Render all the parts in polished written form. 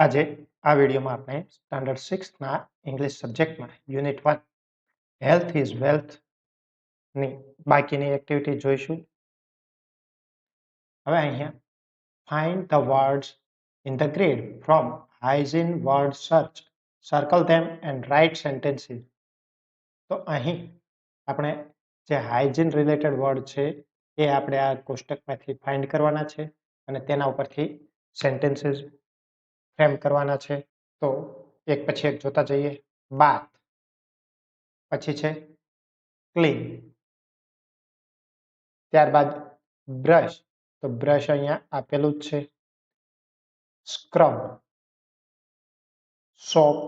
આજે આ વિડીયોમાં આપણે સ્ટાન્ડર્ડ 6 ના ઇંગ્લિશ સબ્જેક્ટમાં યુનિટ 1 હેલ્થ ઇઝ વેલ્થ ની બાકીની એક્ટિવિટી જોઈશું. હવે અહીંયા find the words in the grid from hygiene word search, circle them and write sentences. તો અહીં આપણે જે હાઇજીન રિલેટેડ વર્ડ છે એ આપણે આ કોષ્ટકમાંથી ફાઇન્ડ કરવાના છે અને તેના ઉપરથી સેન્ટેન્સીસ ફ્રેમ કરવાના છે. તો એક પછી એક જોતા જઈએ. બાથ, પછી છે ક્લીન, ત્યારબાદ બ્રશ, તો બ્રશ અહીંયા આપેલું જ છે. Scrub, soap,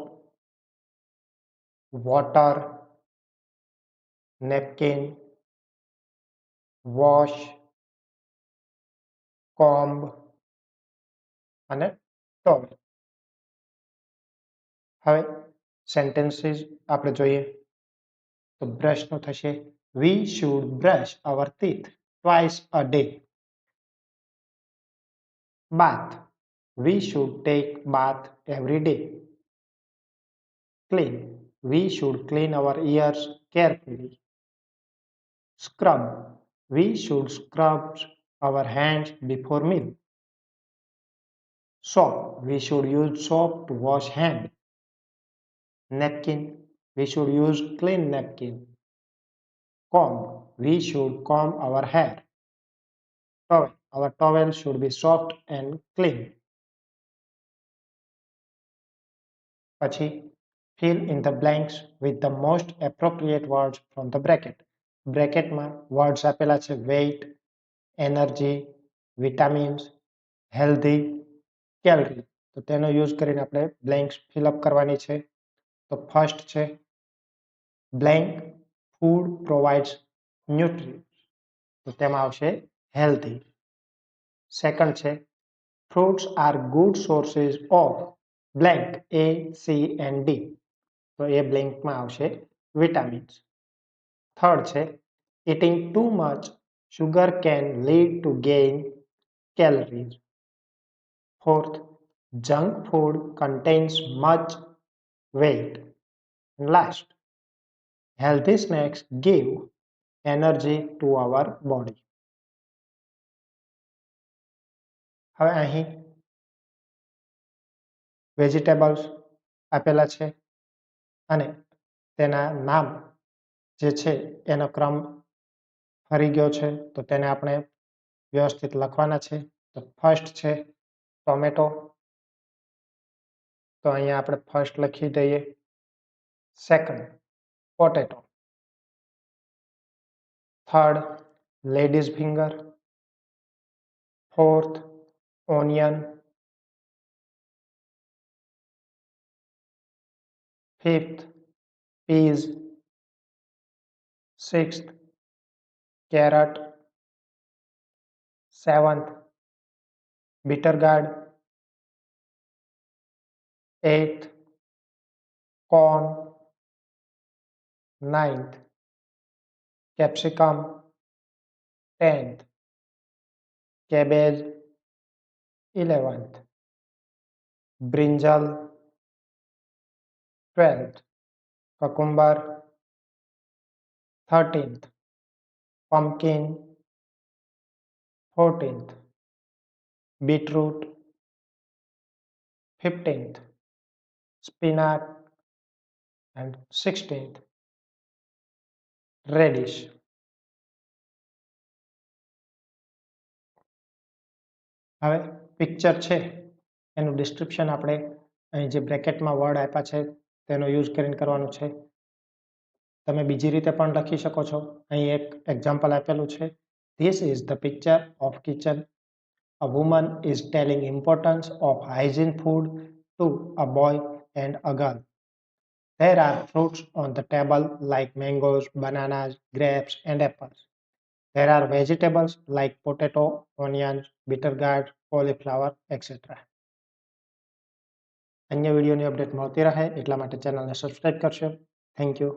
water, napkin, wash, comb અને ટોવેલ. હવે સેન્ટેન્સીસ આપણે જોઈએ તો બ્રશનું થશે we should brush our teeth twice a day. Bath, we should take bath every day. Clean, we should clean our ears carefully. Scrub, we should scrub our hands before meal. Soap, we should use soap to wash hand. Napkin, we should use clean napkin. Comb, we should comb our hair. Towel, our towel should be soft and clean. પછી fill in the blanks with the most appropriate words from the bracket. બ્રેકેટમાં words આપેલા છે weight, energy, vitamins, healthy, calorie. તો તેનો use કરીને આપણે blanks fill up કરવાની છે. તો ફર્સ્ટ છે બ્લેન્ક ફૂડ પ્રોવાઇડ્સ ન્યુટ્રિયન્ટ્સ, તો તેમાં આવશે હેલ્ધી. સેકન્ડ છે fruits are good sources of blank A C and D, તો એ બ્લેન્કમાં આવશે વિટામિન્સ. થર્ડ છે eating too much sugar can lead to gain calories. Fourth, junk food contains much weight. And last, healthy snacks give energy to our body. હવે અહીં vegetables આપેલા છે અને તેના નામ જે છે એનો ક્રમ ફરી ગયો છે, તો તેને આપણે વ્યવસ્થિત લખવાના છે. તો ફર્સ્ટ છે ટોમેટો, તો અહીંયા આપણે ફર્સ્ટ લખી દઈએ. Second potato, third ladies finger, fourth onion, fifth peas, sixth carrot, seventh bitter gourd, eighth corn, ninth capsicum, 10th cabbage, 11th brinjal, 12th cucumber, 13th pumpkin, 14th beetroot, 15th spinach and 16th radish. હવે picture છે એનું description આપણે અહીં જે બ્રેકેટમાં word આપ્યા છે તેનો use કરીને કરવાનું છે. તમે બીજી રીતે પણ લખી શકો છો. અહીં એક એક્ઝામ્પલ આપેલું છે. This is the picture of kitchen. A woman is telling importance of hygiene food to a boy and a girl. There are fruits on the table like mangoes, bananas, grapes and apples. There are vegetables like potato, onions, bitter gourd, cauliflower, etc. અન્ય વિડીયોની update મળતી રહે એટલા માટે ચેનલને subscribe કરશો. Thank you.